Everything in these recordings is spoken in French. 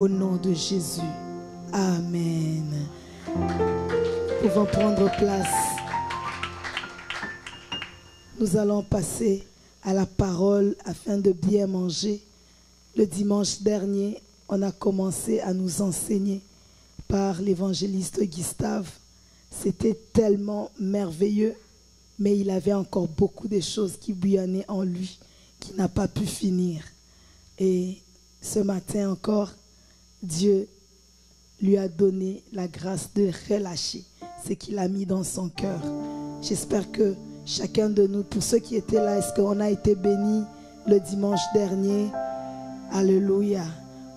Au nom de Jésus. Amen. Nous pouvons prendre place. Nous allons passer à la parole afin de bien manger. Le dimanche dernier, on a commencé à nous enseigner par l'évangéliste Gustave. C'était tellement merveilleux, mais il avait encore beaucoup de choses qui bouillonnaient en lui, qui n'a pas pu finir. Et ce matin encore, Dieu lui a donné la grâce de relâcher ce qu'il a mis dans son cœur. J'espère que chacun de nous, pour ceux qui étaient là, est-ce qu'on a été bénis le dimanche dernier? Alléluia.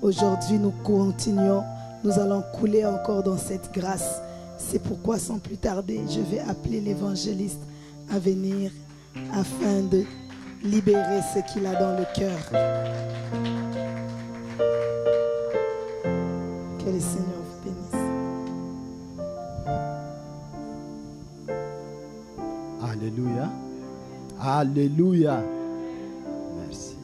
Aujourd'hui, nous continuons. Nous allons couler encore dans cette grâce. C'est pourquoi, sans plus tarder, je vais appeler l'évangéliste à venir afin de libérer ce qu'il a dans le cœur. Que le Seigneur vous bénisse. Alléluia. Alléluia. Merci.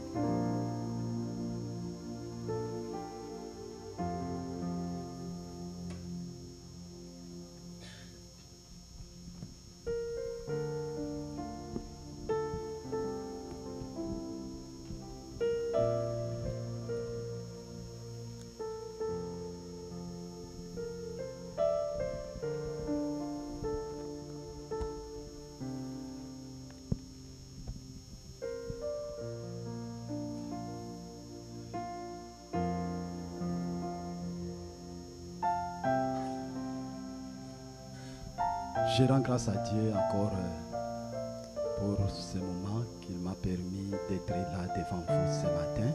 Je rends grâce à Dieu encore pour ce moment qu'il m'a permis d'être là devant vous ce matin.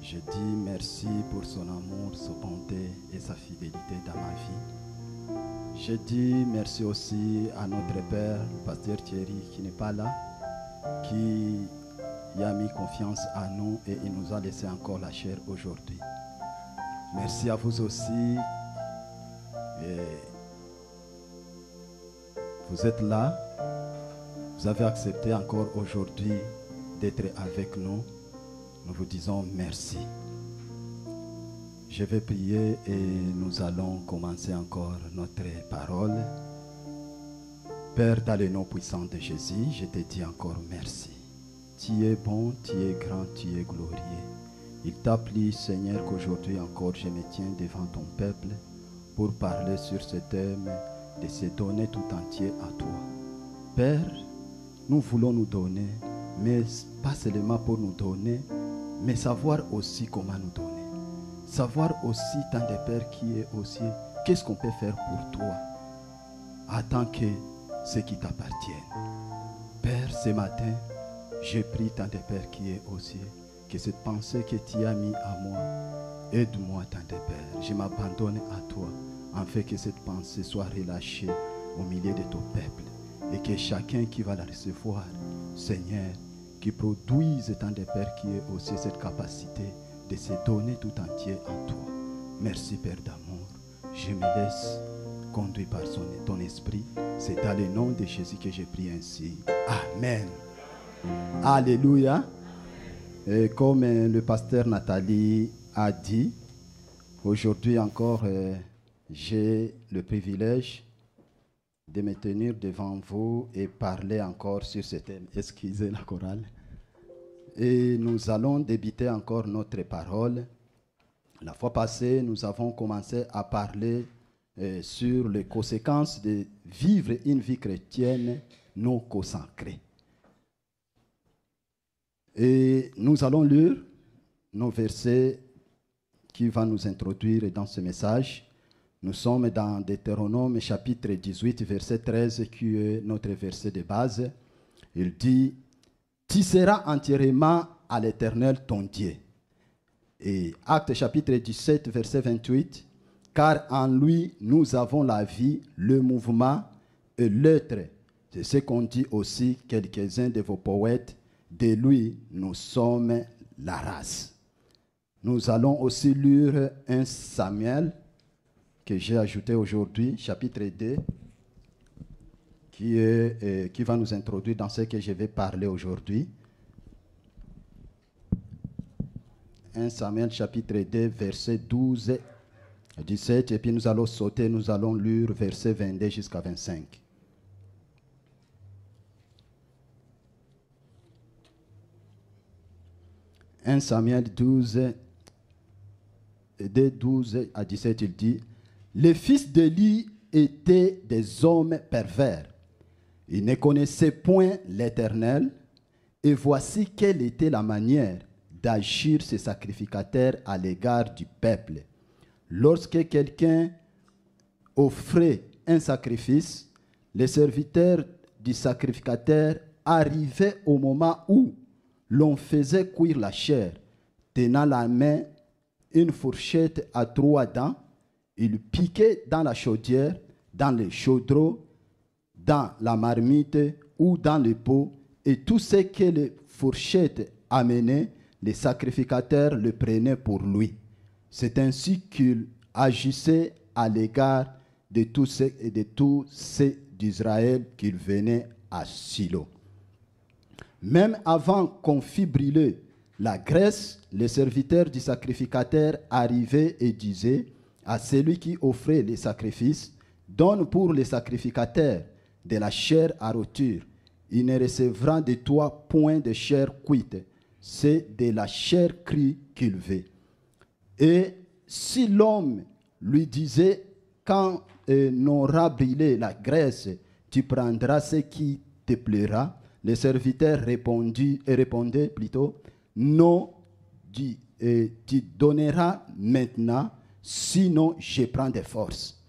Je dis merci pour son amour, sa bonté et sa fidélité dans ma vie. Je dis merci aussi à notre Père, le pasteur Thierry, qui n'est pas là, qui a mis confiance à nous et il nous a laissé encore la chair aujourd'hui. Merci à vous aussi. Vous êtes là, vous avez accepté encore aujourd'hui d'être avec nous. Nous vous disons merci. Je vais prier et nous allons commencer encore notre parole. Père, dans le nom puissant de Jésus, je te dis encore merci. Tu es bon, tu es grand, tu es glorieux. Il t'a plu, Seigneur, qu'aujourd'hui encore je me tiens devant ton peuple pour parler sur ce thème de se donner tout entier à toi. Père, nous voulons nous donner, mais pas seulement pour nous donner, mais savoir aussi comment nous donner. Savoir aussi, tant de Père qui est aux cieux, qu'est-ce qu'on peut faire pour toi, en tant que ce qui t'appartient. Père, ce matin, je prie, tant de Père qui est aux cieux, que cette pensée que tu as mise à moi, aide-moi, tant de Père. Je m'abandonne à toi, afin que cette pensée soit relâchée au milieu de ton peuple et que chacun qui va la recevoir, Seigneur, qui produise tant de Père qui est aussi cette capacité de se donner tout entier en toi. Merci Père d'amour. Je me laisse conduire par ton esprit. C'est dans le nom de Jésus que je prie ainsi. Amen. Alléluia. Et comme le pasteur Nathalie a dit, aujourd'hui encore, j'ai le privilège de me tenir devant vous et parler encore sur ce thème. Excusez la chorale. Et nous allons débuter encore notre parole. La fois passée, nous avons commencé à parler sur les conséquences de vivre une vie chrétienne non consacrée. Et nous allons lire nos versets qui vont nous introduire dans ce message. Nous sommes dans Deutéronome chapitre 18, verset 13, qui est notre verset de base. Il dit, « Tu seras entièrement à l'Éternel ton Dieu. » Et Actes chapitre 17, verset 28, « Car en lui, nous avons la vie, le mouvement et l'être. » C'est ce qu'ont dit aussi quelques-uns de vos poètes. « De lui, nous sommes la race. » Nous allons aussi lire 1 Samuel, que j'ai ajouté aujourd'hui, chapitre 2, qui va nous introduire dans ce que je vais parler aujourd'hui. 1 Samuel chapitre 2, verset 12 à 17, et puis nous allons sauter, nous allons lire verset 22 jusqu'à 25. « 1 Samuel 12, de 12 à 17, il dit, « Les fils d'Élie étaient des hommes pervers. Ils ne connaissaient point l'Éternel, et voici quelle était la manière d'agir ces sacrificateurs à l'égard du peuple. Lorsque quelqu'un offrait un sacrifice, les serviteurs du sacrificateur arrivaient au moment où l'on faisait cuire la chair, tenant la main une fourchette à 3 dents, ils piquaient dans la chaudière, dans le chaudron, dans la marmite ou dans le pot, et tout ce que les fourchettes amenaient, les sacrificateurs le prenaient pour lui. C'est ainsi qu'il agissait à l'égard de tous ceux d'Israël qu'il venait à Silo. Même avant qu'on fît brûler la graisse, les serviteurs du sacrificateur arrivaient et disaient à celui qui offrait les sacrifices, « Donne pour les sacrificateurs de la chair à rôtir. Il ne recevra de toi point de chair cuite, c'est de la chair crue qu'il veut. » Et si l'homme lui disait, « Quand on aura brûlé la graisse, tu prendras ce qui te plaira. » Les serviteurs répondaient plutôt, « Non, tu donneras maintenant, sinon je prends des forces. »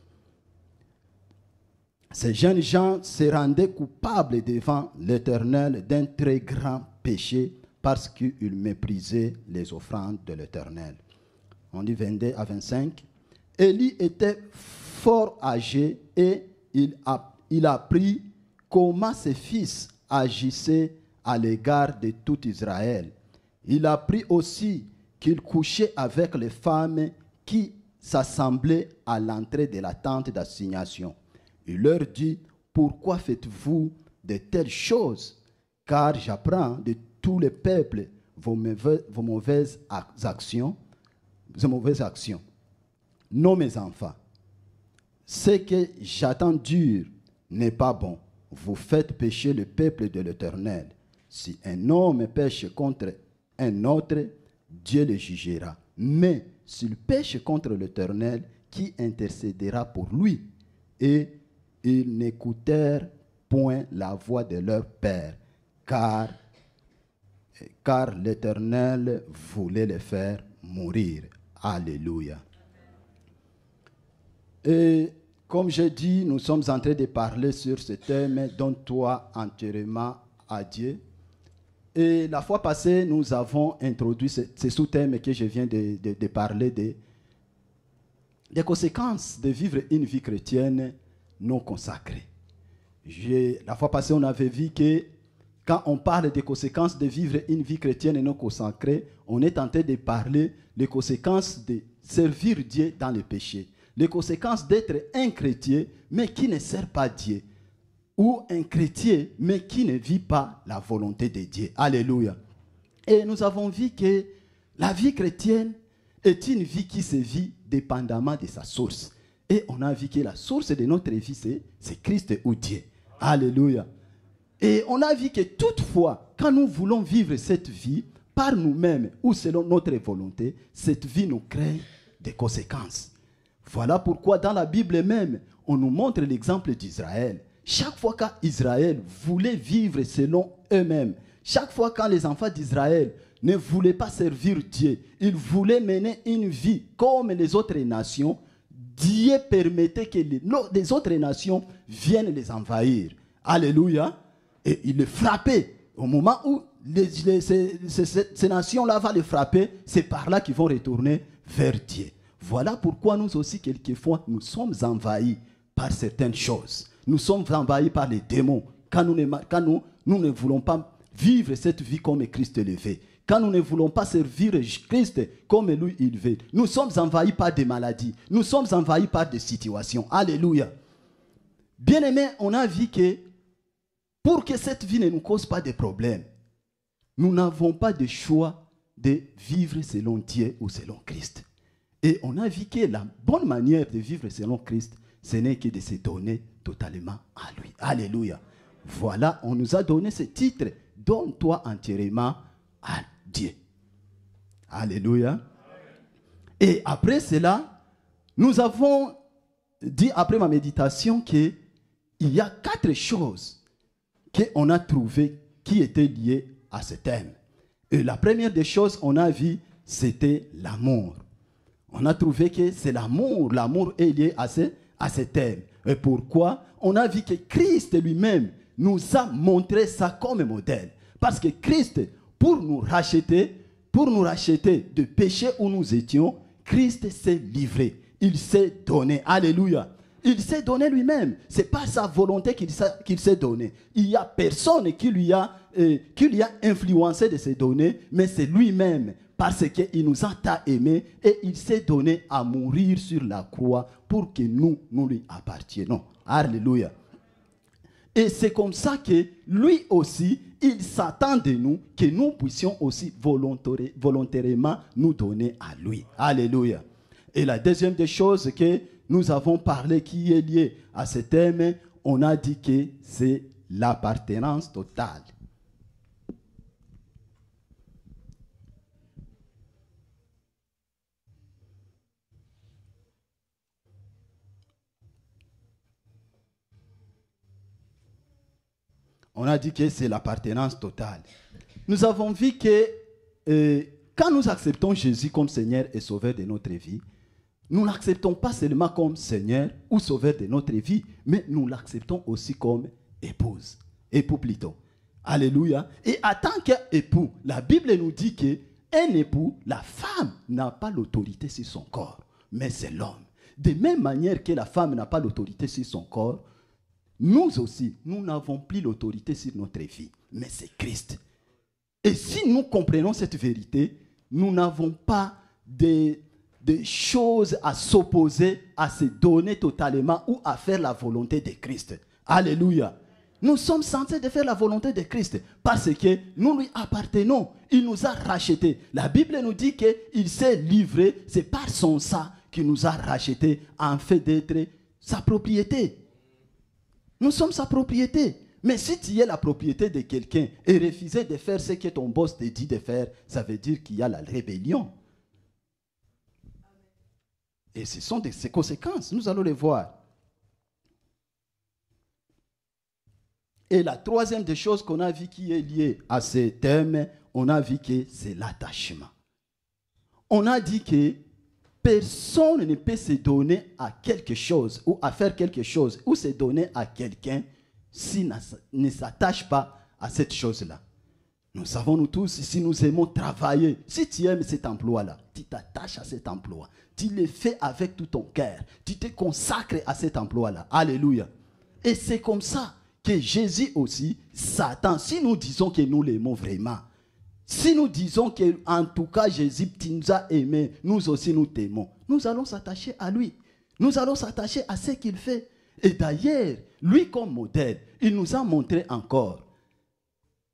Ces jeunes gens se rendaient coupables devant l'Éternel d'un très grand péché parce qu'ils méprisaient les offrandes de l'Éternel. On dit 22 à 25. Élie était fort âgé et il apprit comment ses fils agissaient à l'égard de tout Israël. Il apprit aussi qu'il couchait avec les femmes qui s'assemblaient à l'entrée de la tente d'assignation. Il leur dit, « Pourquoi faites-vous de telles choses? Car j'apprends de tous les peuples vos mauvaises actions. Non, mes enfants, ce que j'attends dur n'est pas bon. Vous faites pécher le peuple de l'Éternel. Si un homme pêche contre un autre, Dieu le jugera. Mais s'il pêche contre l'Éternel, qui intercédera pour lui? » Et ils n'écoutèrent point la voix de leur père, car l'Éternel voulait les faire mourir. Alléluia. Et comme j'ai dit, nous sommes en train de parler sur ce thème, donne-toi entièrement à Dieu. Et la fois passée, nous avons introduit ce sous-thème que je viens de parler des conséquences de vivre une vie chrétienne non consacrée. La fois passée, on avait vu que quand on parle des conséquences de vivre une vie chrétienne non consacrée, on est en train de parler des conséquences de servir Dieu dans le péché. Les conséquences d'être un chrétien, mais qui ne sert pas Dieu. Ou un chrétien, mais qui ne vit pas la volonté de Dieu. Alléluia. Et nous avons vu que la vie chrétienne est une vie qui se vit dépendamment de sa source. Et on a vu que la source de notre vie, c'est Christ ou Dieu. Alléluia. Et on a vu que toutefois, quand nous voulons vivre cette vie par nous-mêmes ou selon notre volonté, cette vie nous crée des conséquences. Voilà pourquoi dans la Bible même, on nous montre l'exemple d'Israël. Chaque fois qu'Israël voulait vivre selon eux-mêmes, chaque fois quand les enfants d'Israël ne voulaient pas servir Dieu, ils voulaient mener une vie comme les autres nations, Dieu permettait que les autres nations viennent les envahir. Alléluia. Et il les frappait. Au moment où ces nations-là vont les frapper, c'est par là qu'ils vont retourner vers Dieu. Voilà pourquoi nous aussi, quelquefois, nous sommes envahis par certaines choses. Nous sommes envahis par les démons. Quand nous ne voulons pas vivre cette vie comme Christ le fait. Quand nous ne voulons pas servir Christ comme lui il veut. Nous sommes envahis par des maladies. Nous sommes envahis par des situations. Alléluia. Bien-aimés, on a vu que pour que cette vie ne nous cause pas de problèmes, nous n'avons pas de choix de vivre selon Dieu ou selon Christ. Et on a vu que la bonne manière de vivre selon Christ, ce n'est que de se donner totalement à lui. Alléluia. Voilà, on nous a donné ce titre. Donne-toi entièrement à Dieu. Alléluia. Et après cela, nous avons dit, après ma méditation, qu'il y a 4 choses qu'on a trouvées qui étaient liées à ce thème. Et la première des choses qu'on a vu, c'était l'amour. On a trouvé que c'est l'amour. L'amour est lié à ce thème. Et pourquoi? On a vu que Christ lui-même nous a montré ça comme modèle. Parce que Christ, pour nous racheter de péché où nous étions, Christ s'est livré. Il s'est donné. Alléluia. Il s'est donné lui-même. Ce n'est pas sa volonté qu'il s'est donné. Il n'y a personne qui lui a influencé de se donner, mais c'est lui-même. Parce qu'il nous a tant aimés et il s'est donné à mourir sur la croix pour que nous lui appartenions. Alléluia. Et c'est comme ça que lui aussi, il s'attend de nous que nous puissions aussi volontairement nous donner à lui. Alléluia. Et la deuxième des choses que nous avons parlé qui est liée à ce thème, on a dit que c'est l'appartenance totale. On a dit que c'est l'appartenance totale. Nous avons vu que quand nous acceptons Jésus comme Seigneur et Sauveur de notre vie, nous ne l'acceptons pas seulement comme Seigneur ou Sauveur de notre vie, mais nous l'acceptons aussi comme époux plutôt. Alléluia. Et en tant qu'époux, la Bible nous dit qu'un époux, la femme n'a pas l'autorité sur son corps, mais c'est l'homme. De même manière que la femme n'a pas l'autorité sur son corps, nous aussi, nous n'avons plus l'autorité sur notre vie, mais c'est Christ. Et si nous comprenons cette vérité, nous n'avons pas des choses à s'opposer, à se donner totalement ou à faire la volonté de Christ. Alléluia. Nous sommes censés de faire la volonté de Christ parce que nous lui appartenons. Il nous a rachetés. La Bible nous dit qu'il s'est livré. C'est par son sang qu'il nous a rachetés en fait d'être sa propriété. Nous sommes sa propriété. Mais si tu es la propriété de quelqu'un et refuser de faire ce que ton boss te dit de faire, ça veut dire qu'il y a la rébellion. Et ce sont ses conséquences. Nous allons les voir. Et la troisième des choses qu'on a vu qui est liée à ce thème, on a vu que c'est l'attachement. On a dit que personne ne peut se donner à quelque chose ou à faire quelque chose ou se donner à quelqu'un s'il ne s'attache pas à cette chose-là. Nous savons nous tous, si nous aimons travailler, si tu aimes cet emploi-là, tu t'attaches à cet emploi, tu le fais avec tout ton cœur, tu te consacres à cet emploi-là. Alléluia. Et c'est comme ça que Jésus aussi s'attend. Si nous disons que nous l'aimons vraiment, si nous disons qu'en tout cas Jésus tu nous as aimés, nous aussi nous t'aimons, nous allons s'attacher à lui. Nous allons s'attacher à ce qu'il fait. Et d'ailleurs, lui comme modèle, il nous a montré encore.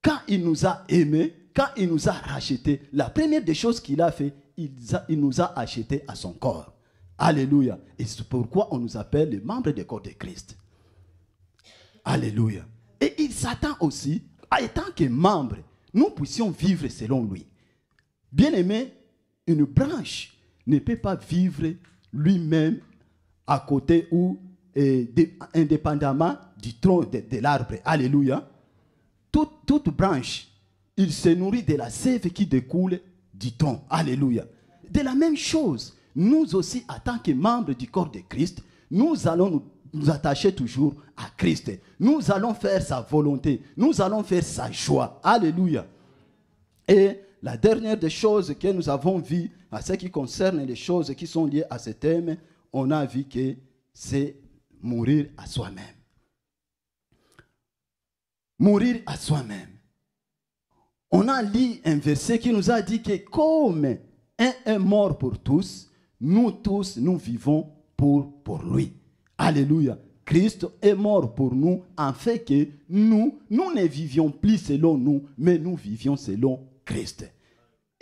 Quand il nous a aimés, quand il nous a rachetés, la première des choses qu'il a fait, il nous a achetés à son corps. Alléluia. Et c'est pourquoi on nous appelle les membres du corps de Christ. Alléluia. Et il s'attend aussi, en tant que membre, nous puissions vivre selon lui. Bien aimé, une branche ne peut pas vivre lui-même à côté ou indépendamment du tronc de l'arbre. Alléluia. Toute branche, il se nourrit de la sève qui découle du tronc. Alléluia. De la même chose, nous aussi, en tant que membres du corps de Christ, nous allons nous attacher toujours à Christ. Nous allons faire sa volonté. Nous allons faire sa joie. Alléluia. Et la dernière des choses que nous avons vues, à ce qui concerne les choses qui sont liées à ce thème, on a vu que c'est mourir à soi-même. Mourir à soi-même. On a lu un verset qui nous a dit que comme un est mort pour tous, nous tous, nous vivons pour lui. Alléluia. Christ est mort pour nous en fait que nous ne vivions plus selon nous, mais nous vivions selon Christ.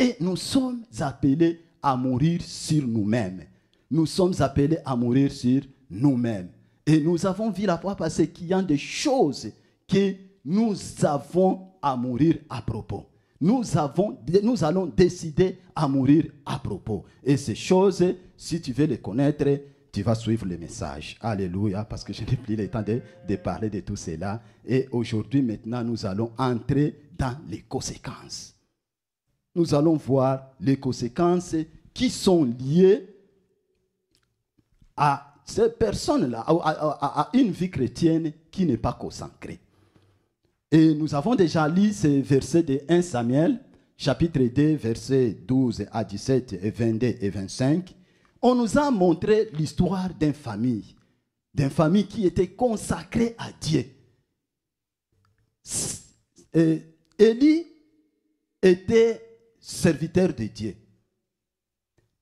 Et nous sommes appelés à mourir sur nous-mêmes. Nous sommes appelés à mourir sur nous-mêmes. Et nous avons vu la fois passée qu'il y a des choses que nous avons à mourir à propos. Nous allons décider à mourir à propos. Et ces choses, si tu veux les connaître, tu vas suivre le message. Alléluia, parce que je n'ai plus le temps de parler de tout cela. Et aujourd'hui, maintenant, nous allons entrer dans les conséquences. Nous allons voir les conséquences qui sont liées à ces personnes-là, à une vie chrétienne qui n'est pas consacrée. Et nous avons déjà lu ces versets de 1 Samuel, chapitre 2, versets 12 à 17, et 22 et 25. On nous a montré l'histoire d'une famille qui était consacrée à Dieu. Élie était serviteur de Dieu.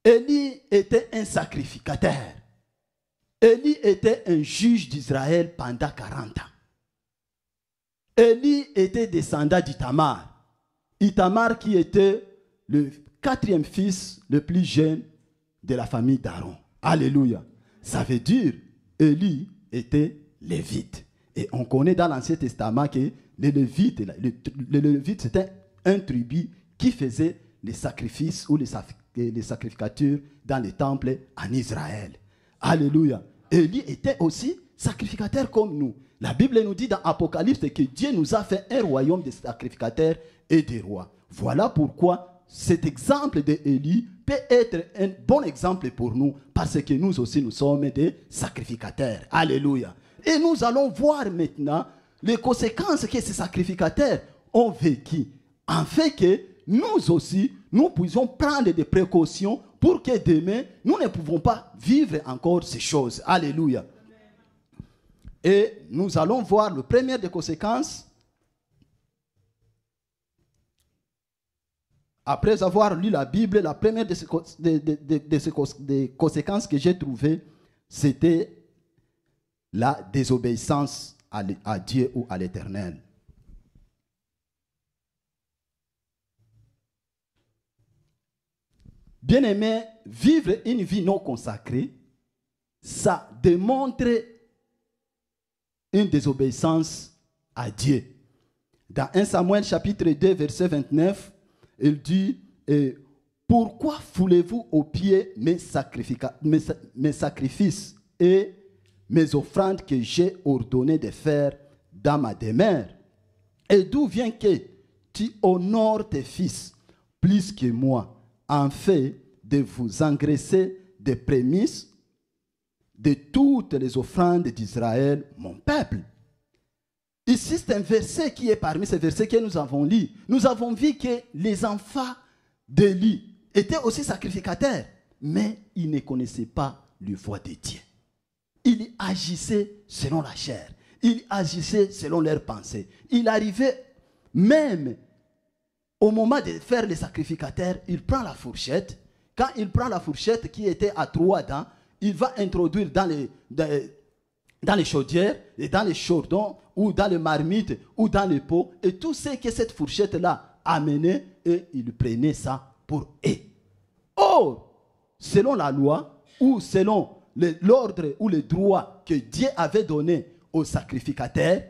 Élie était un sacrificateur. Élie était un juge d'Israël pendant 40 ans. Élie était descendant d'Ithamar. Ithamar qui était le 4e fils le plus jeune de la famille d'Aaron. Alléluia. Ça veut dire Élie était lévite. Et on connaît dans l'Ancien Testament que les Lévites c'était un tribu qui faisait les sacrifices ou les sacrificatures dans les temples en Israël. Alléluia. Élie était aussi sacrificateur comme nous. La Bible nous dit dans Apocalypse que Dieu nous a fait un royaume de sacrificateurs et de rois. Voilà pourquoi cet exemple d'Élie peut être un bon exemple pour nous, parce que nous aussi nous sommes des sacrificateurs. Alléluia. Et nous allons voir maintenant les conséquences que ces sacrificateurs ont vécues, en fait que nous aussi, nous puissions prendre des précautions pour que demain, nous ne pouvons pas vivre encore ces choses. Alléluia. Et nous allons voir le premier des conséquences. Après avoir lu la Bible, la première des conséquences que j'ai trouvées, c'était la désobéissance à Dieu ou à l'Éternel. Bien-aimé, vivre une vie non consacrée, ça démontre une désobéissance à Dieu. Dans 1 Samuel chapitre 2, verset 29, il dit « Pourquoi foulez-vous aux pieds mes sacrifices et mes offrandes que j'ai ordonné de faire dans ma demeure? Et d'où vient que tu honores tes fils plus que moi, en fait de vous engraisser des prémices de toutes les offrandes d'Israël, mon peuple. » Ici, c'est un verset qui est parmi ces versets que nous avons lus. Nous avons vu que les enfants d'Élie étaient aussi sacrificateurs, mais ils ne connaissaient pas la voix de Dieu. Ils agissaient selon la chair. Ils agissaient selon leurs pensées. Il arrivait même au moment de faire les sacrificateurs, il prend la fourchette. Quand il prend la fourchette qui était à 3 dents, il va introduire dans les chaudières, et dans les chordons, ou dans les marmites, ou dans les pots, et tout ce que cette fourchette-là amenait, et il prenait ça pour eux. Or, selon la loi, ou selon l'ordre ou le droit que Dieu avait donné aux sacrificateurs,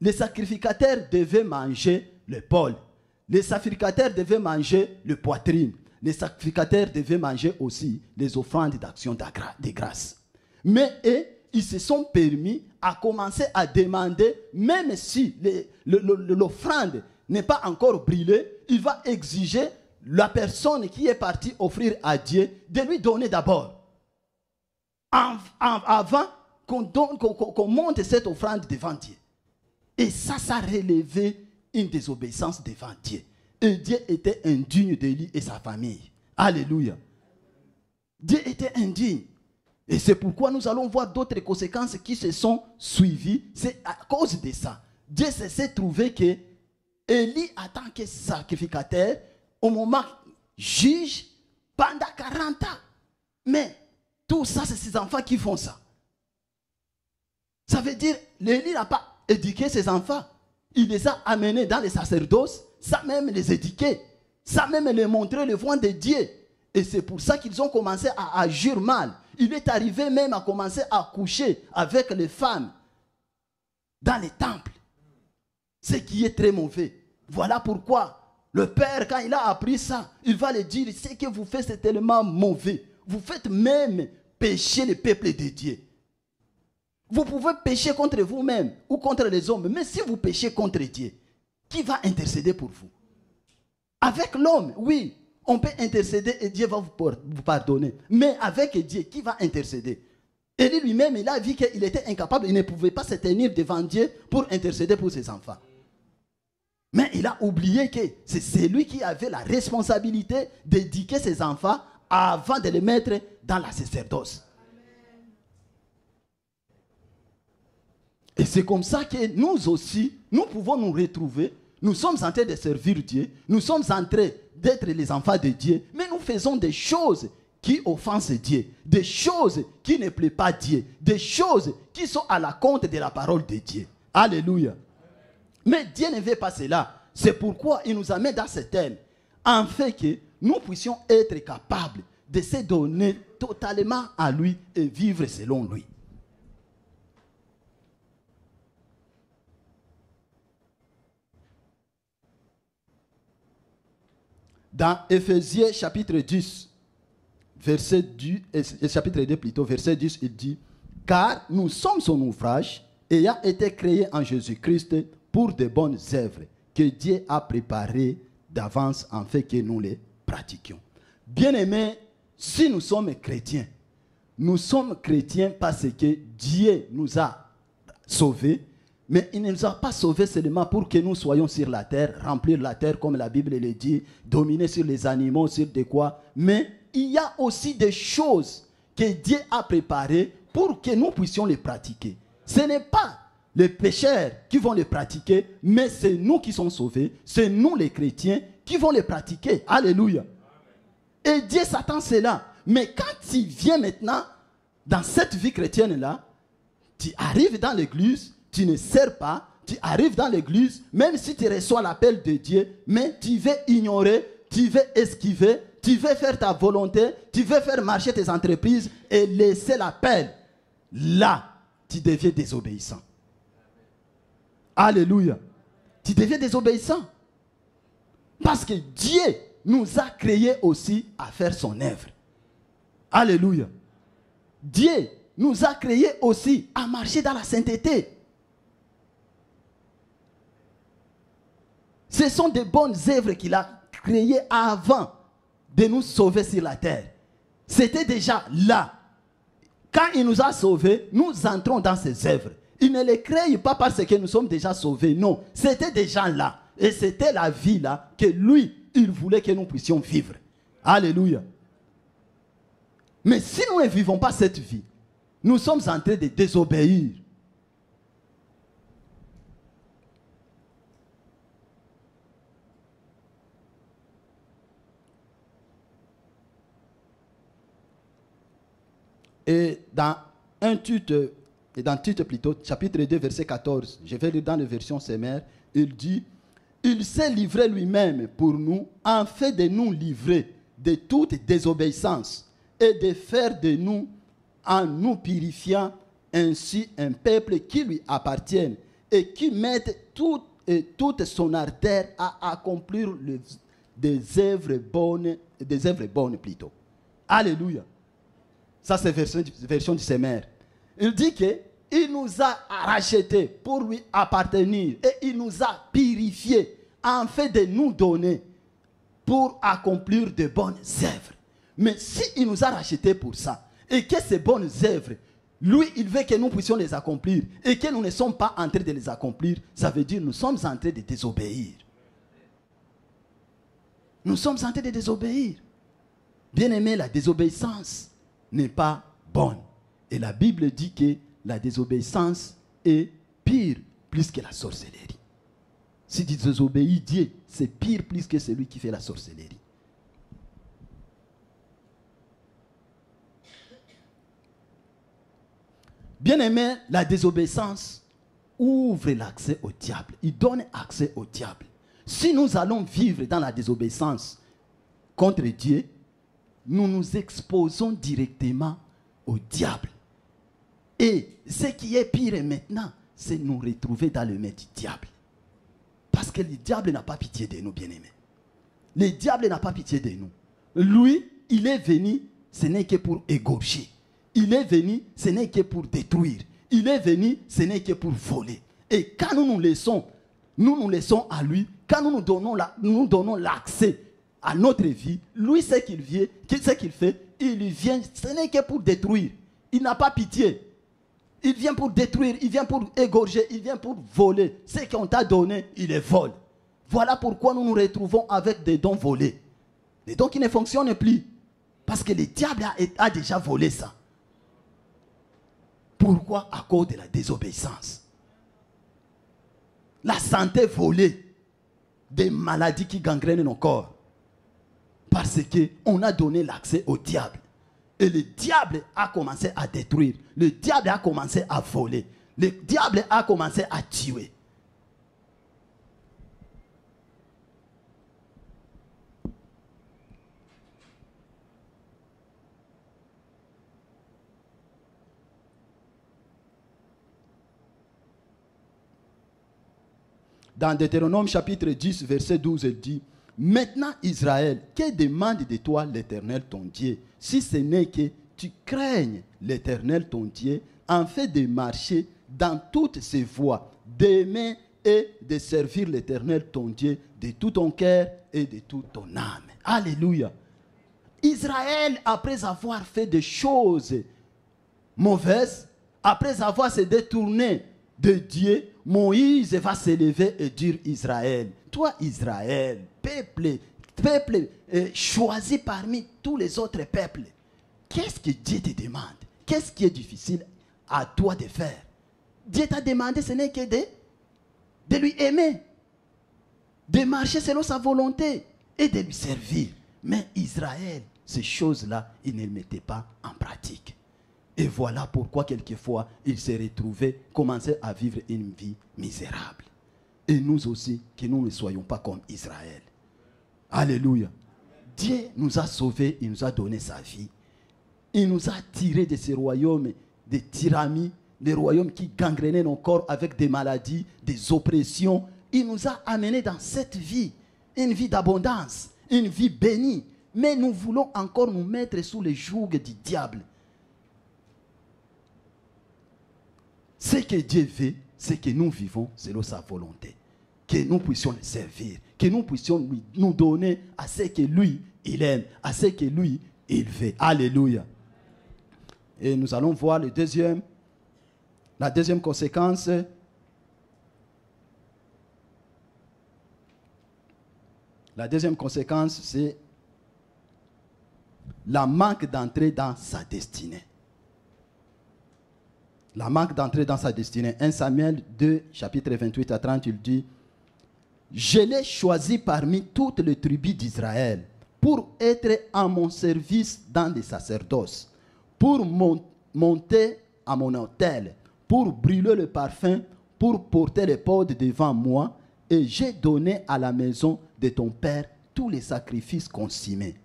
les sacrificateurs devaient manger l'épaule. Les sacrificateurs devaient manger le poitrine. Les sacrificateurs devaient manger aussi les offrandes d'action de grâce. Mais ils se sont permis à commencer à demander, même si l'offrande n'est pas encore brûlée, il va exiger la personne qui est partie offrir à Dieu de lui donner d'abord. Avant qu'on monte cette offrande devant Dieu. Et ça relevait une désobéissance devant Dieu. Et Dieu était indigne d'Élie et sa famille. Alléluia. Dieu était indigne. Et c'est pourquoi nous allons voir d'autres conséquences qui se sont suivies. C'est à cause de ça. Dieu s'est trouvé que Élie, en tant que sacrificateur, au moment juge pendant 40 ans. Mais tout ça, c'est ses enfants qui font ça. Ça veut dire, Élie n'a pas éduqué ses enfants. Il les a amenés dans les sacerdoces, sans même les éduquer. Ça même les montrait le voie de Dieu. Et c'est pour ça qu'ils ont commencé à agir mal. Il est arrivé même à commencer à coucher avec les femmes dans les temples. Ce qui est très mauvais. Voilà pourquoi le Père, quand il a appris ça, il va le dire, ce que vous faites, c'est tellement mauvais. Vous faites même pécher le peuple de Dieu. Vous pouvez pécher contre vous-même ou contre les hommes, mais si vous péchez contre Dieu, qui va intercéder pour vous? Avec l'homme, oui, on peut intercéder et Dieu va vous pardonner. Mais avec Dieu, qui va intercéder? Élie lui-même, il a vu qu'il était incapable, il ne pouvait pas se tenir devant Dieu pour intercéder pour ses enfants. Mais il a oublié que c'est lui qui avait la responsabilité d'éduquer ses enfants avant de les mettre dans la sacerdoce. Et c'est comme ça que nous aussi, nous pouvons nous retrouver. Nous sommes en train de servir Dieu. Nous sommes en train d'être les enfants de Dieu. Mais nous faisons des choses qui offensent Dieu. Des choses qui ne plaisent pas Dieu. Des choses qui sont à la compte de la parole de Dieu. Alléluia. Mais Dieu ne veut pas cela. C'est pourquoi il nous amène dans cette ère. En fait que nous puissions être capables de se donner totalement à lui et vivre selon lui. Dans Éphésiens chapitre 10, verset 10, chapitre 2 plutôt, verset 10, il dit, « Car nous sommes son ouvrage, ayant été créés en Jésus-Christ pour de bonnes œuvres que Dieu a préparées d'avance en fait que nous les pratiquions. » Bien-aimés, si nous sommes chrétiens parce que Dieu nous a sauvés, mais il ne nous a pas sauvés seulement pour que nous soyons sur la terre, remplir la terre comme la Bible le dit, dominer sur les animaux, sur des quoi. Mais il y a aussi des choses que Dieu a préparées pour que nous puissions les pratiquer. Ce n'est pas les pécheurs qui vont les pratiquer, mais c'est nous qui sommes sauvés, c'est nous les chrétiens qui vont les pratiquer. Alléluia. Et Dieu s'attend à cela. Mais quand tu viens maintenant dans cette vie chrétienne-là, tu arrives dans l'église, tu ne sers pas, tu arrives dans l'église, même si tu reçois l'appel de Dieu, mais tu veux ignorer, tu veux esquiver, tu veux faire ta volonté, tu veux faire marcher tes entreprises et laisser l'appel. Là, tu deviens désobéissant. Alléluia. Tu deviens désobéissant. Parce que Dieu nous a créés aussi à faire son œuvre. Alléluia. Dieu nous a créés aussi à marcher dans la sainteté. Ce sont de bonnes œuvres qu'il a créées avant de nous sauver sur la terre. C'était déjà là. Quand il nous a sauvés, nous entrons dans ces œuvres. Il ne les crée pas parce que nous sommes déjà sauvés. Non, c'était déjà là. Et c'était la vie là que lui, il voulait que nous puissions vivre. Alléluia. Mais si nous ne vivons pas cette vie, nous sommes en train de désobéir. Et dans Tite plutôt, chapitre 2, verset 14, je vais lire dans la version Semère, il dit, « Il s'est livré lui-même pour nous, en fait de nous livrer de toute désobéissance et de faire de nous, en nous purifiant, ainsi un peuple qui lui appartienne et qui mette toute son ardeur à accomplir des œuvres bonnes plutôt. » Alléluia. Ça, c'est la version du Semère. Il dit qu'il nous a rachetés pour lui appartenir et il nous a purifiés en fait de nous donner pour accomplir de bonnes œuvres. Mais s'il nous a rachetés pour ça et que ces bonnes œuvres, lui, il veut que nous puissions les accomplir et que nous ne sommes pas en train de les accomplir, ça veut dire que nous sommes en train de désobéir. Nous sommes en train de désobéir. Bien aimé, la désobéissance n'est pas bonne. Et la Bible dit que la désobéissance est pire plus que la sorcellerie. Si tu désobéis Dieu, c'est pire plus que celui qui fait la sorcellerie. Bien aimé, la désobéissance ouvre l'accès au diable. Il donne accès au diable. Si nous allons vivre dans la désobéissance contre Dieu, nous nous exposons directement au diable. Et ce qui est pire maintenant, c'est nous retrouver dans le main du diable. Parce que le diable n'a pas pitié de nous, bien-aimés. Le diable n'a pas pitié de nous. Lui, il est venu, ce n'est que pour égorger. Il est venu, ce n'est que pour détruire. Il est venu, ce n'est que pour voler. Et quand nous nous laissons à lui, quand nous donnons l'accès à notre vie, lui, ce qu'il fait, il vient, ce n'est que pour détruire. Il n'a pas pitié. Il vient pour détruire, il vient pour égorger, il vient pour voler. Ce qu'on t'a donné, il les vole. Voilà pourquoi nous nous retrouvons avec des dons volés. Des dons qui ne fonctionnent plus. Parce que le diable a déjà volé ça. Pourquoi? À cause de la désobéissance. La santé volée. Des maladies qui gangrènent nos corps. Parce qu'on a donné l'accès au diable. Et le diable a commencé à détruire. Le diable a commencé à voler. Le diable a commencé à tuer. Dans Deutéronome chapitre 10, verset 12, il dit: maintenant Israël, que demande de toi l'Éternel ton Dieu, si ce n'est que tu craignes l'Éternel ton Dieu, en fait de marcher dans toutes ses voies, d'aimer et de servir l'Éternel ton Dieu de tout ton cœur et de toute ton âme. Alléluia. Israël, après avoir fait des choses mauvaises, après avoir se détourné de Dieu, Moïse va s'élever et dire: Israël, toi Israël, peuple choisi parmi tous les autres peuples, qu'est-ce que Dieu te demande? Qu'est-ce qui est difficile à toi de faire? Dieu t'a demandé, ce n'est que de lui aimer, de marcher selon sa volonté et de lui servir. Mais Israël, ces choses-là, il ne les mettait pas en pratique. Et voilà pourquoi quelquefois, il s'est retrouvé, commençait à vivre une vie misérable. Et nous aussi, que nous ne soyons pas comme Israël. Alléluia. Dieu nous a sauvés, il nous a donné sa vie. Il nous a tirés de ces royaumes de tyrannie, des royaumes qui gangrenaient nos corps avec des maladies, des oppressions. Il nous a amenés dans cette vie, une vie d'abondance, une vie bénie. Mais nous voulons encore nous mettre sous le joug du diable. Ce que Dieu veut, c'est que nous vivons selon sa volonté. Que nous puissions le servir. Que nous puissions nous donner à ce que lui, il aime. À ce que lui, il veut. Alléluia. Et nous allons voir la deuxième conséquence. La deuxième conséquence, c'est la manque d'entrée dans sa destinée. La manque d'entrée dans sa destinée. 1 Samuel 2, chapitre 28 à 30, il dit: je l'ai choisi parmi toutes les tribus d'Israël pour être à mon service dans les sacerdoces, pour monter à mon autel, pour brûler le parfum, pour porter les podes devant moi, et j'ai donné à la maison de ton père tous les sacrifices consommés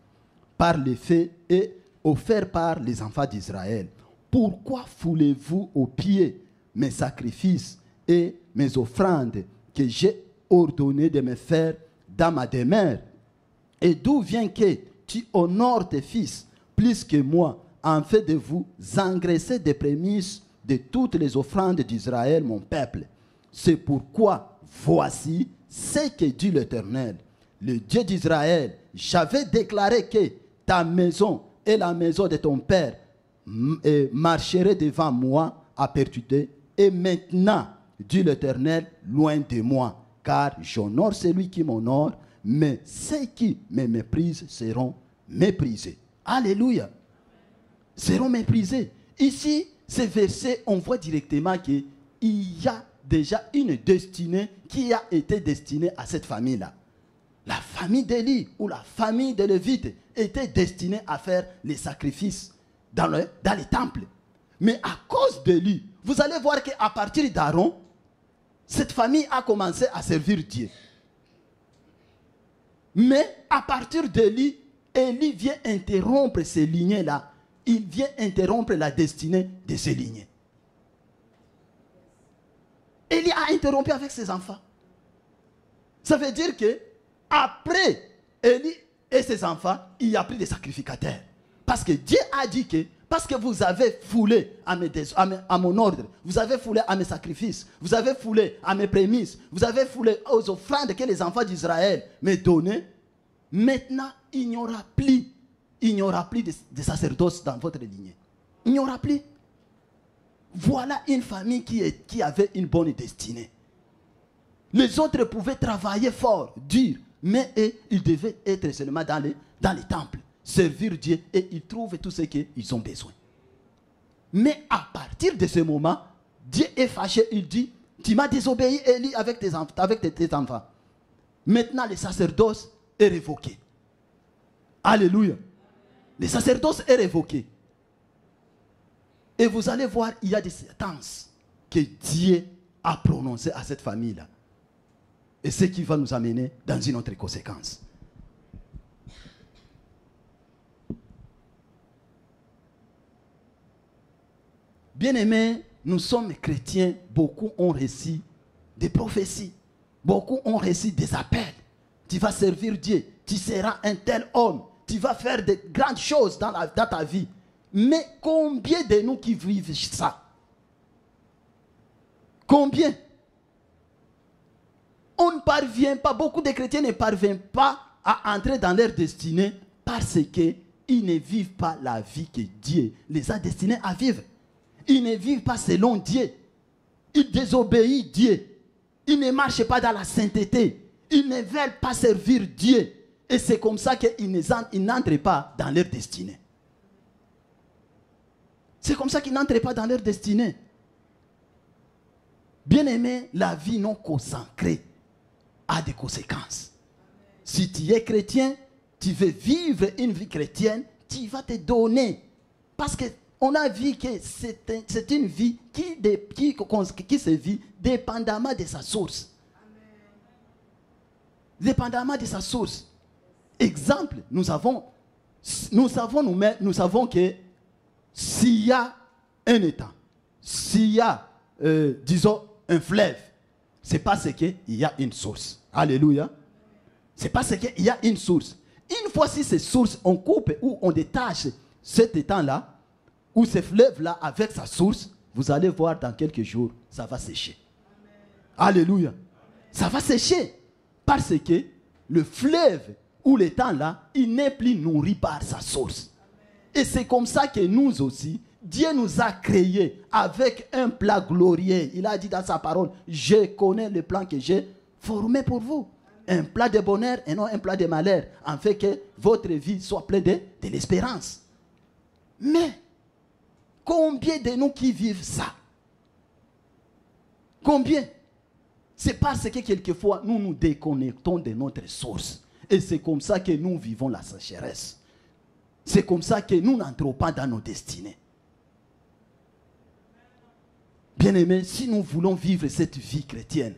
par les feux et offerts par les enfants d'Israël. Pourquoi foulez-vous aux pieds mes sacrifices et mes offrandes que j'ai ordonné de me faire dans ma demeure? Et d'où vient que tu honores tes fils plus que moi, en fait de vous engraisser des prémices de toutes les offrandes d'Israël, mon peuple? C'est pourquoi, voici ce que dit l'Éternel, le Dieu d'Israël: j'avais déclaré que ta maison et la maison de ton père marcheraient devant moi à perpétuité. Et maintenant, dit l'Éternel, loin de moi, car j'honore celui qui m'honore, mais ceux qui me méprisent seront méprisés. Alléluia. Seront méprisés. Ici, ce verset, on voit directement qu'il y a déjà une destinée qui a été destinée à cette famille-là. La famille d'Élie ou la famille de Lévite était destinée à faire les sacrifices dans les temples. Mais à cause de lui, vous allez voir qu'à partir d'Aaron, cette famille a commencé à servir Dieu. Mais à partir d'Élie, Élie vient interrompre ces lignées-là. Il vient interrompre la destinée de ces lignées. Élie a interrompu avec ses enfants. Ça veut dire que après Élie et ses enfants, il y a pris des sacrificateurs. Parce que Dieu a dit que, parce que vous avez foulé à mon ordre, vous avez foulé à mes sacrifices, vous avez foulé à mes prémices, vous avez foulé aux offrandes que les enfants d'Israël me donnaient, maintenant il n'y aura plus de sacerdoce dans votre lignée. Il n'y aura plus. Voilà une famille qui avait une bonne destinée. Les autres pouvaient travailler fort, dur, mais ils devaient être seulement dans les temples, servir Dieu, et ils trouvent tout ce qu'ils ont besoin. Mais à partir de ce moment, Dieu est fâché, il dit, tu m'as désobéi, Élie, avec tes enfants. Maintenant, le sacerdoce est révoqué. Alléluia. Le sacerdoce est révoqué. Et vous allez voir, il y a des sentences que Dieu a prononcées à cette famille-là. Et ce qui va nous amener dans une autre conséquence. Bien-aimés, nous sommes chrétiens, beaucoup ont reçu des prophéties. Beaucoup ont reçu des appels. Tu vas servir Dieu, tu seras un tel homme, tu vas faire de grandes choses dans ta vie. Mais combien de nous qui vivent ça? Combien? On ne parvient pas, beaucoup de chrétiens ne parviennent pas à entrer dans leur destinée parce qu'ils ne vivent pas la vie que Dieu les a destinés à vivre. Ils ne vivent pas selon Dieu. Ils désobéissent Dieu. Ils ne marchent pas dans la sainteté. Ils ne veulent pas servir Dieu. Et c'est comme ça qu'ils n'entrent pas dans leur destinée. C'est comme ça qu'ils n'entrent pas dans leur destinée. Bien-aimé, la vie non consacrée a des conséquences. Si tu es chrétien, tu veux vivre une vie chrétienne, tu vas te donner. Parce qu'on a vu que c'est une vie qui se vit dépendamment de sa source. Dépendamment de sa source. Exemple, nous savons que s'il y a un étang, s'il y a, disons, un fleuve, c'est parce qu'il y a une source. Alléluia. C'est parce qu'il y a une source. Une fois si ces sources, on coupe ou on détache cet étang-là, ou ce fleuve-là avec sa source, vous allez voir dans quelques jours, ça va sécher. Alléluia. Ça va sécher. Parce que le fleuve ou l'étang-là, il n'est plus nourri par sa source. Et c'est comme ça que nous aussi, Dieu nous a créés avec un plan glorieux. Il a dit dans sa parole, je connais le plan que j'ai formé pour vous. Un plan de bonheur et non un plan de malheur. En fait que votre vie soit pleine de l'espérance. Mais, combien de nous qui vivent ça? Combien? C'est parce que quelquefois, nous nous déconnectons de notre source. Et c'est comme ça que nous vivons la sécheresse. C'est comme ça que nous n'entrons pas dans nos destinées. Bien-aimés, si nous voulons vivre cette vie chrétienne,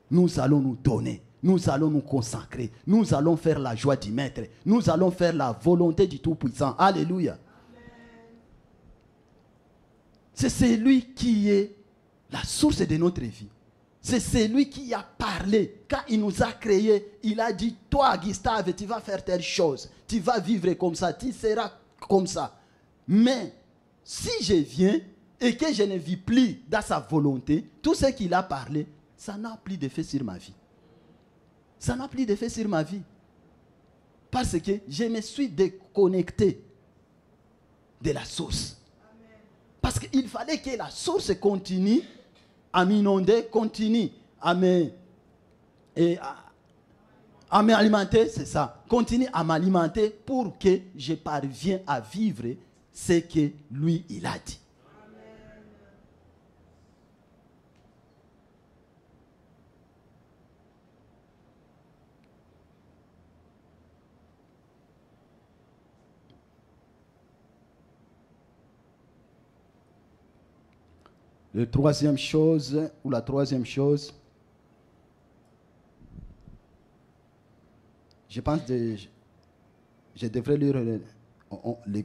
nous allons nous donner, nous allons nous consacrer, nous allons faire la joie du Maître, nous allons faire la volonté du Tout-Puissant. Alléluia. C'est celui qui est la source de notre vie. C'est celui qui a parlé. Quand il nous a créés, il a dit, toi Gustave, tu vas faire telle chose. Tu vas vivre comme ça, tu seras comme ça. Mais si je viens et que je ne vis plus dans sa volonté, tout ce qu'il a parlé, ça n'a plus d'effet sur ma vie. Ça n'a plus d'effet sur ma vie. Parce que je me suis déconnecté de la source. Parce qu'il fallait que la source continue à m'inonder, continue à m'alimenter, c'est ça. Continue à m'alimenter pour que je parvienne à vivre ce que lui, il a dit. La troisième chose, je pense que je devrais lire,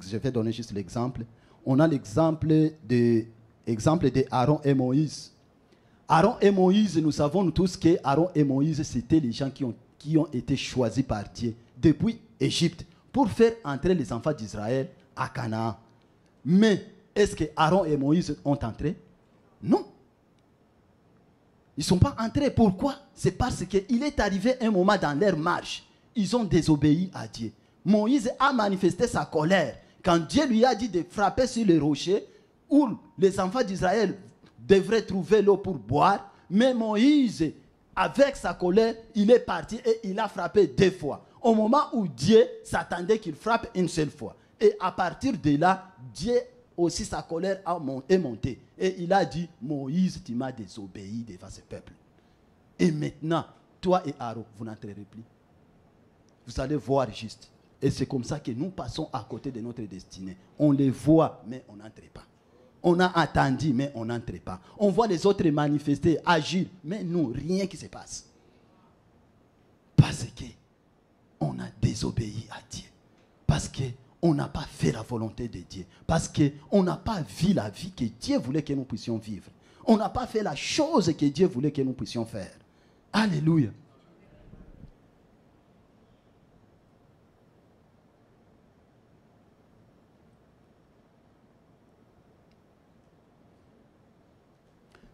je vais donner juste l'exemple. On a l'exemple de Aaron et Moïse. Aaron et Moïse, nous savons tous que Aaron et Moïse, c'était les gens qui ont été choisis par Dieu depuis Égypte pour faire entrer les enfants d'Israël à Canaan. Mais est-ce que Aaron et Moïse ont entré? Non. Ils ne sont pas entrés. Pourquoi? C'est parce qu'il est arrivé un moment dans leur marche. Ils ont désobéi à Dieu. Moïse a manifesté sa colère quand Dieu lui a dit de frapper sur les rochers où les enfants d'Israël devraient trouver l'eau pour boire. Mais Moïse, avec sa colère, il est parti et il a frappé 2 fois. Au moment où Dieu s'attendait qu'il frappe une seule fois. Et à partir de là, Dieu aussi, sa colère est montée. Et il a dit, Moïse, tu m'as désobéi devant ce peuple. Et maintenant, toi et Aaron, vous n'entrerez plus. Vous allez voir juste. Et c'est comme ça que nous passons à côté de notre destinée. On les voit, mais on n'entre pas. On a attendu, mais on n'entre pas. On voit les autres manifester, agir, mais nous, rien qui se passe. Parce qu'on a désobéi à Dieu. Parce qu'on n'a pas fait la volonté de Dieu. Parce qu'on n'a pas vu la vie que Dieu voulait que nous puissions vivre. On n'a pas fait la chose que Dieu voulait que nous puissions faire. Alléluia.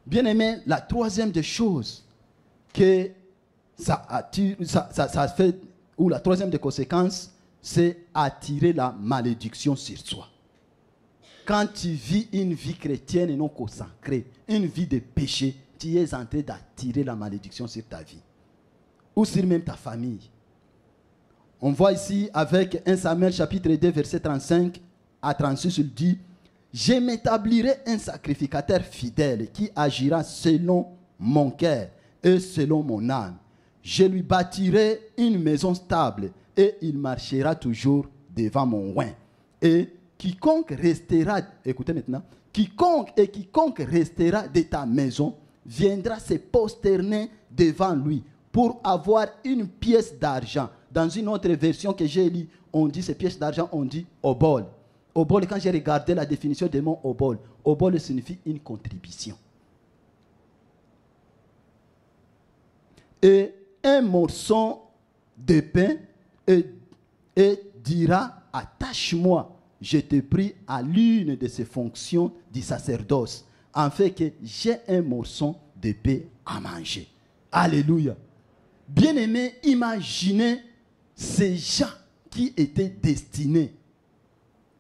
Bien-aimé, la troisième des choses que ça attire, ça fait, ou la troisième des conséquences, c'est attirer la malédiction sur soi. Quand tu vis une vie chrétienne et non consacrée, une vie de péché, tu es en train d'attirer la malédiction sur ta vie. Ou sur même ta famille. On voit ici avec 1 Samuel chapitre 2 verset 35 à 36, il dit: je m'établirai un sacrificateur fidèle qui agira selon mon cœur et selon mon âme. Je lui bâtirai une maison stable et il marchera toujours devant mon oint. Et quiconque restera, écoutez maintenant, quiconque restera de ta maison viendra se prosterner devant lui pour avoir une pièce d'argent. Dans une autre version que j'ai lue, on dit ces pièces d'argent, on dit obol. Obol, quand j'ai regardé la définition de mon obol, obol signifie une contribution. Et un morceau de pain et dira: attache-moi, je te prie, à l'une de ces fonctions du sacerdoce, en fait que j'ai un morceau de pain à manger. Alléluia. Bien-aimés, imaginez ces gens qui étaient destinés.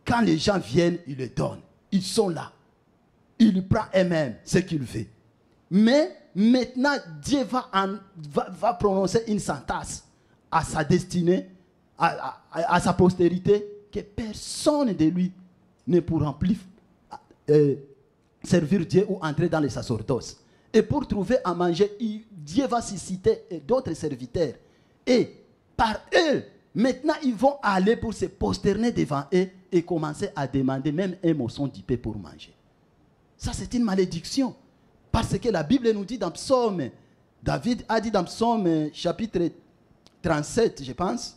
Quand les gens viennent, ils le donnent. Ils sont là. Ils prennent eux-mêmes ce qu'ils veulent. Mais maintenant, Dieu va prononcer une sentence à sa destinée, à sa postérité, que personne de lui ne pourra plus servir Dieu ou entrer dans les sacerdoces. Et pour trouver à manger, Dieu va susciter d'autres serviteurs. Et par eux, maintenant, ils vont aller pour se prosterner devant eux et commencer à demander même un morceau de pain pour manger. Ça, c'est une malédiction. Parce que la Bible nous dit dans Psaume, David a dit dans Psaume chapitre 37, je pense.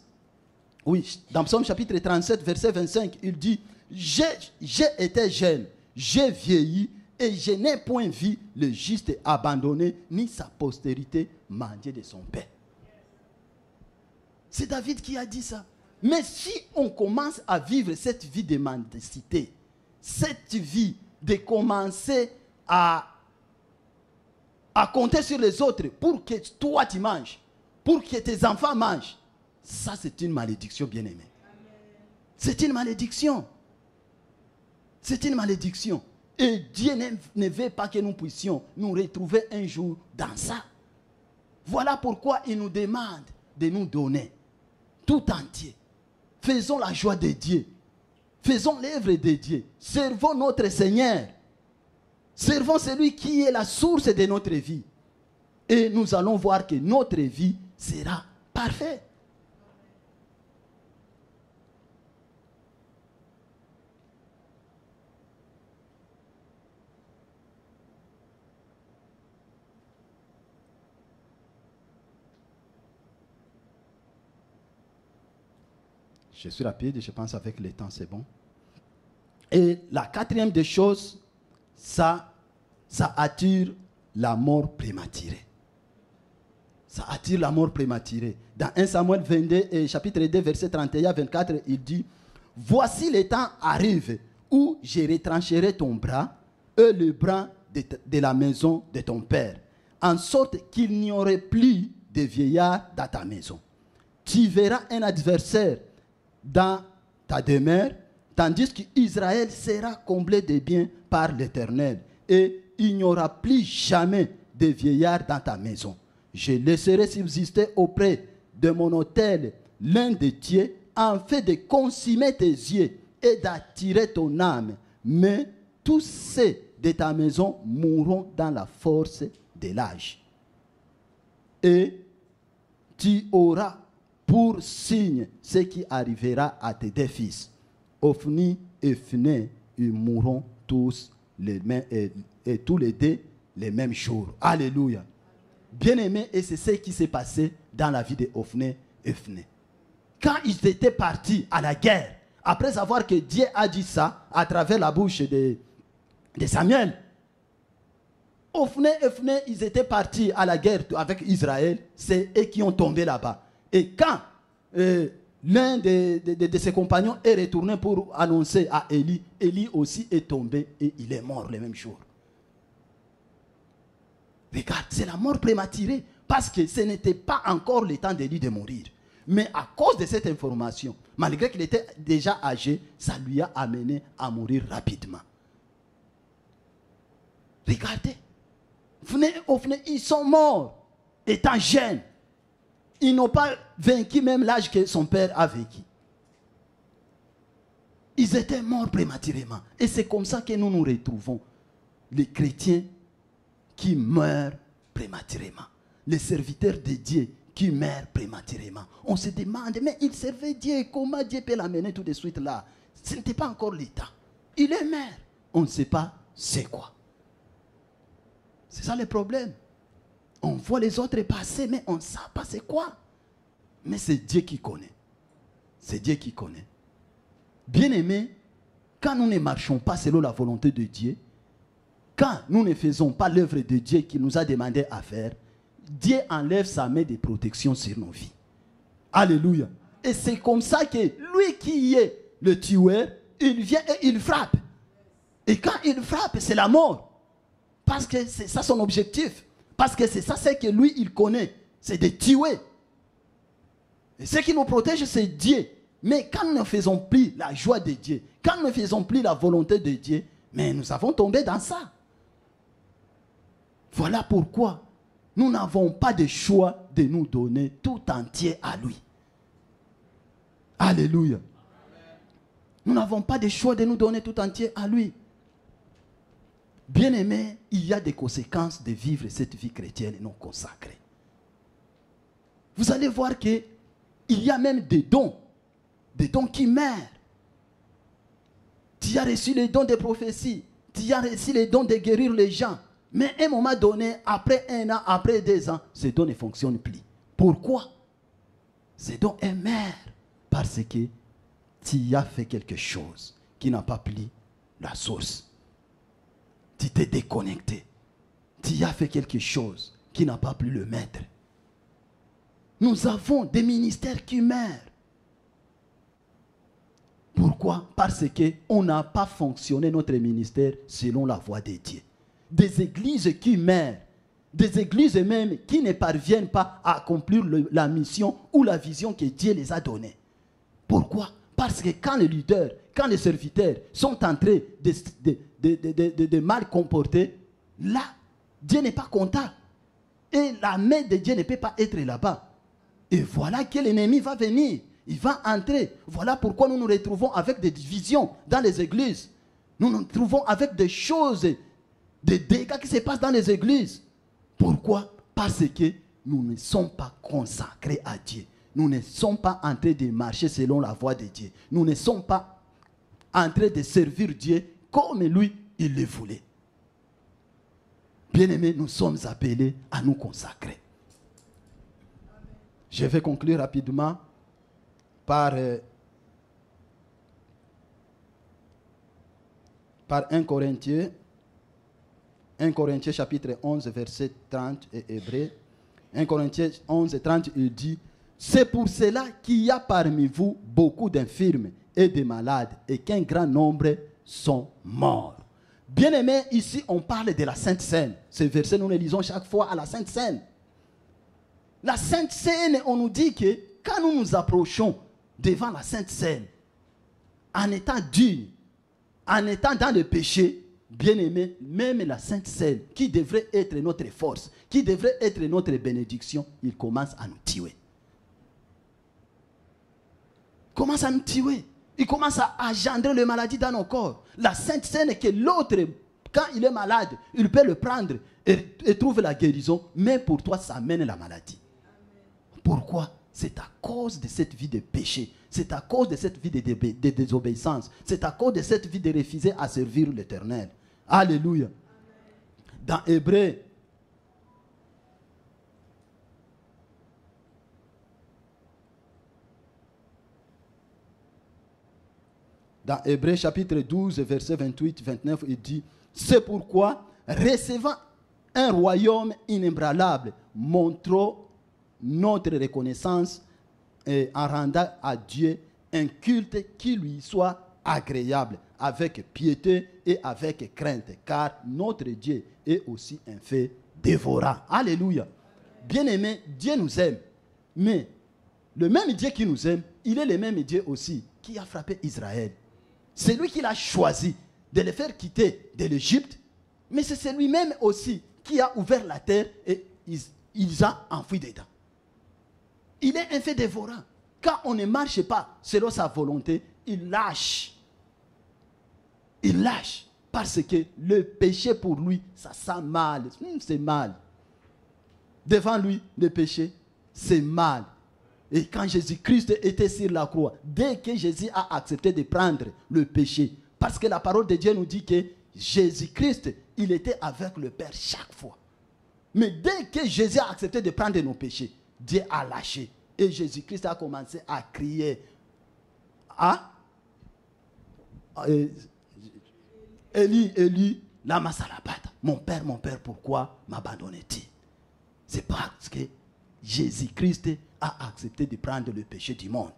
Oui, dans Psaume chapitre 37, verset 25, il dit: j'ai été jeune, j'ai vieilli, et je n'ai point vu le juste abandonné, ni sa postérité manger de son pain. C'est David qui a dit ça. Mais si on commence à vivre cette vie de mendicité, cette vie de commencer à compter sur les autres pour que toi tu manges, pour que tes enfants mangent, ça c'est une malédiction, bien-aimé. C'est une malédiction. C'est une malédiction. Et Dieu ne veut pas que nous puissions nous retrouver un jour dans ça. Voilà pourquoi il nous demande de nous donner tout entier. Faisons la joie de Dieu. Faisons l'œuvre de Dieu. Servons notre Seigneur. Servons celui qui est la source de notre vie. Et nous allons voir que notre vie sera parfaite. Je suis rapide, je pense avec le temps, c'est bon. Et la quatrième des choses, ça attire la mort prématurée. Ça attire la mort prématurée. Dans 1 Samuel 22, chapitre 2, verset 31 à 24, il dit, « Voici le temps arrive où je retrancherai ton bras et le bras de la maison de ton père, en sorte qu'il n'y aurait plus de vieillards dans ta maison. Tu verras un adversaire dans ta demeure, tandis qu'Israël sera comblé de biens par l'Éternel, et il n'y aura plus jamais de vieillards dans ta maison. Je laisserai subsister auprès de mon autel l'un des tiers, en fait de consumer tes yeux et d'attirer ton âme. Mais tous ceux de ta maison mourront dans la force de l'âge. Et tu auras pour signe ce qui arrivera à tes deux fils. Ophni et Phinehas, ils mourront tous et tous les deux les mêmes jours. Alléluia. Bien-aimés, et c'est ce qui s'est passé dans la vie de Ophni et Phinehas. Quand ils étaient partis à la guerre, après savoir que Dieu a dit ça à travers la bouche de Samuel, Ophni et Phinehas, ils étaient partis à la guerre avec Israël, c'est eux qui ont tombé là-bas. Et quand l'un de ses compagnons est retourné pour annoncer à Élie, Élie aussi est tombé et il est mort le même jour. Regarde, c'est la mort prématurée parce que ce n'était pas encore le temps d'Élie de mourir. Mais à cause de cette information, malgré qu'il était déjà âgé, ça lui a amené à mourir rapidement. Regardez, ils sont morts étant jeunes. Ils n'ont pas vaincu même l'âge que son père a vécu. Ils étaient morts prématurément. Et c'est comme ça que nous nous retrouvons, les chrétiens qui meurent prématurément. Les serviteurs de Dieu qui meurent prématurément. On se demande, mais il servait Dieu, comment Dieu peut l'amener tout de suite là? Ce n'était pas encore l'état. Il est mort. On ne sait pas c'est quoi. C'est ça le problème. On voit les autres passer, mais on ne sait pas c'est quoi. Mais c'est Dieu qui connaît. C'est Dieu qui connaît. Bien-aimés, quand nous ne marchons pas selon la volonté de Dieu, quand nous ne faisons pas l'œuvre de Dieu qu'il nous a demandé à faire, Dieu enlève sa main de protection sur nos vies. Alléluia. Et c'est comme ça que lui qui est le tueur, il vient et il frappe. Et quand il frappe, c'est la mort. Parce que c'est ça son objectif. Parce que c'est ça ce que lui, il connaît. C'est de tuer. Et ce qui nous protège, c'est Dieu. Mais quand nous ne faisons plus la joie de Dieu, quand nous ne faisons plus la volonté de Dieu, mais nous avons tombé dans ça. Voilà pourquoi nous n'avons pas de choix de nous donner tout entier à lui. Alléluia. Nous n'avons pas de choix de nous donner tout entier à lui. Bien-aimés, il y a des conséquences de vivre cette vie chrétienne non consacrée. Vous allez voir qu'il y a même des dons qui meurent. Tu as reçu les dons de prophétie, tu as reçu les dons de guérir les gens. Mais à un moment donné, après 1 an, après 2 ans, ces dons ne fonctionnent plus. Pourquoi? Ces dons meurent parce que tu as fait quelque chose qui n'a pas pris la source. Tu t'es déconnecté. Tu as fait quelque chose qui n'a pas plu le maître. Nous avons des ministères qui meurent. Pourquoi? Parce qu'on n'a pas fonctionné notre ministère selon la voie de Dieu. Des églises qui meurent. Des églises même qui ne parviennent pas à accomplir la mission ou la vision que Dieu les a donnée. Pourquoi? Parce que quand les leaders, quand les serviteurs sont en train de mal comporter, là, Dieu n'est pas content. Et la main de Dieu ne peut pas être là-bas. Et voilà que l'ennemi va venir. Il va entrer. Voilà pourquoi nous nous retrouvons avec des divisions dans les églises. Nous nous retrouvons avec des choses, des dégâts qui se passent dans les églises. Pourquoi? Parce que nous ne sommes pas consacrés à Dieu. Nous ne sommes pas en train de marcher selon la voie de Dieu. Nous ne sommes pas en train de servir Dieu comme lui, il le voulait. Bien-aimés, nous sommes appelés à nous consacrer. Je vais conclure rapidement par par 1 Corinthiens chapitre 11, verset 30 et Hébreux. 1 Corinthiens 11, 30, il dit, c'est pour cela qu'il y a parmi vous beaucoup d'infirmes et de malades et qu'un grand nombre sont morts. Bien-aimés, ici on parle de la Sainte Seine. Ce verset, nous le lisons chaque fois à la Sainte Seine. La Sainte Seine, on nous dit que quand nous nous approchons devant la Sainte Seine, en étant digne, en étant dans le péché, bien-aimé, même la Sainte Seine, qui devrait être notre force, qui devrait être notre bénédiction, il commence à nous tuer. Commence à nous tuer. Il commence à engendrer les maladies dans nos corps. La Sainte Seine, que l'autre, quand il est malade, il peut le prendre et trouver la guérison, mais pour toi, ça amène la maladie. Pourquoi? C'est à cause de cette vie de péché. C'est à cause de cette vie de désobéissance. C'est à cause de cette vie de refuser à servir l'Éternel. Alléluia. Dans Hébreux, chapitre 12, verset 28-29, il dit, c'est pourquoi, recevant un royaume inébranlable, montrons notre reconnaissance et en rendant à Dieu un culte qui lui soit agréable, avec piété et avec crainte, car notre Dieu est aussi un feu dévorant. Alléluia. Bien-aimé, Dieu nous aime, mais le même Dieu qui nous aime, il est le même Dieu aussi qui a frappé Israël. C'est lui qui l'a choisi de le faire quitter de l'Égypte, mais c'est lui-même aussi qui a ouvert la terre et ils ont enfui dedans. Il est un fait dévorant. Quand on ne marche pas selon sa volonté, il lâche. Il lâche. Parce que le péché pour lui, ça sent mal. C'est mal. Devant lui, le péché, c'est mal. Et quand Jésus-Christ était sur la croix, dès que Jésus a accepté de prendre le péché, parce que la parole de Dieu nous dit que Jésus-Christ, il était avec le Père chaque fois. Mais dès que Jésus a accepté de prendre nos péchés, Dieu a lâché. Et Jésus-Christ a commencé à crier. Élie, Élie, lama sabachthani. Mon Père, pourquoi m'abandonnes-tu? C'est parce que Jésus-Christ a accepté de prendre le péché du monde.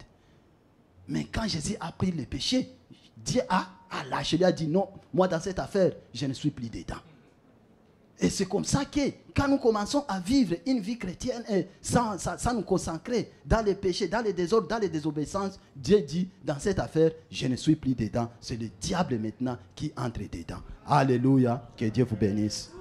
Mais quand Jésus a pris le péché, Dieu a lâché. Il a dit non, moi dans cette affaire, je ne suis plus dedans. Et c'est comme ça que quand nous commençons à vivre une vie chrétienne sans nous consacrer dans les péchés, dans les désordres, dans les désobéissances, Dieu dit dans cette affaire, je ne suis plus dedans. C'est le diable maintenant qui entre dedans. Alléluia, que Dieu vous bénisse.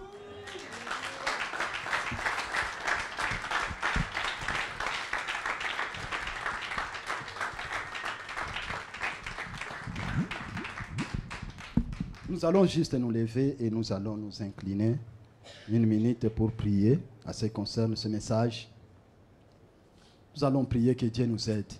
Nous allons juste nous lever et nous allons nous incliner. Une minute pour prier à ce qui concerne ce message. Nous allons prier que Dieu nous aide.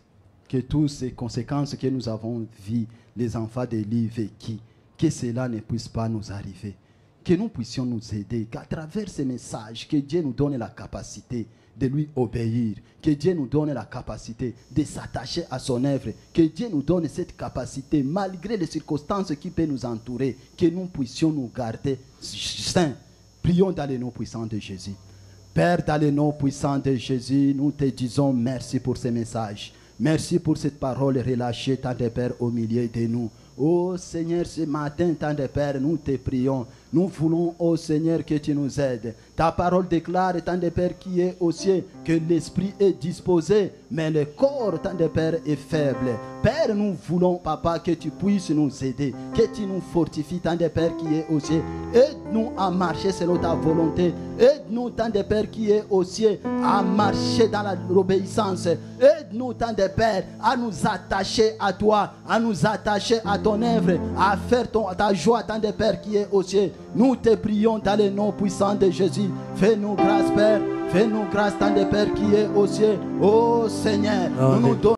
Que toutes ces conséquences que nous avons vues, les enfants d'Élie vécu, que cela ne puisse pas nous arriver. Que nous puissions nous aider. Qu'à travers ces messages, que Dieu nous donne la capacité de lui obéir. Que Dieu nous donne la capacité de s'attacher à son œuvre. Que Dieu nous donne cette capacité, malgré les circonstances qui peuvent nous entourer, que nous puissions nous garder saints. Prions dans le nom puissant de Jésus. Père, dans le nom puissant de Jésus, nous te disons merci pour ce message. Merci pour cette parole relâchée, tant de Père, au milieu de nous. Oh Seigneur, ce matin, tant de Père, nous te prions. Nous voulons, oh Seigneur, que tu nous aides. Ta parole déclare, tant de Père qui est au ciel, que l'esprit est disposé, mais le corps, tant de Père, est faible. Père, nous voulons, Papa, que tu puisses nous aider, que tu nous fortifies, tant de Père qui est au ciel. Aide-nous à marcher selon ta volonté. Aide-nous, tant de Père qui est au ciel, à marcher dans l'obéissance. Aide-nous, tant de Père, à nous attacher à toi, à nous attacher à ton œuvre, à faire ta joie, tant de Père qui est au ciel. Nous te prions dans le nom puissant de Jésus. Fais-nous grâce, Père. Fais-nous grâce, tant de Père qui est au ciel. Oh Seigneur, nous nous donnons.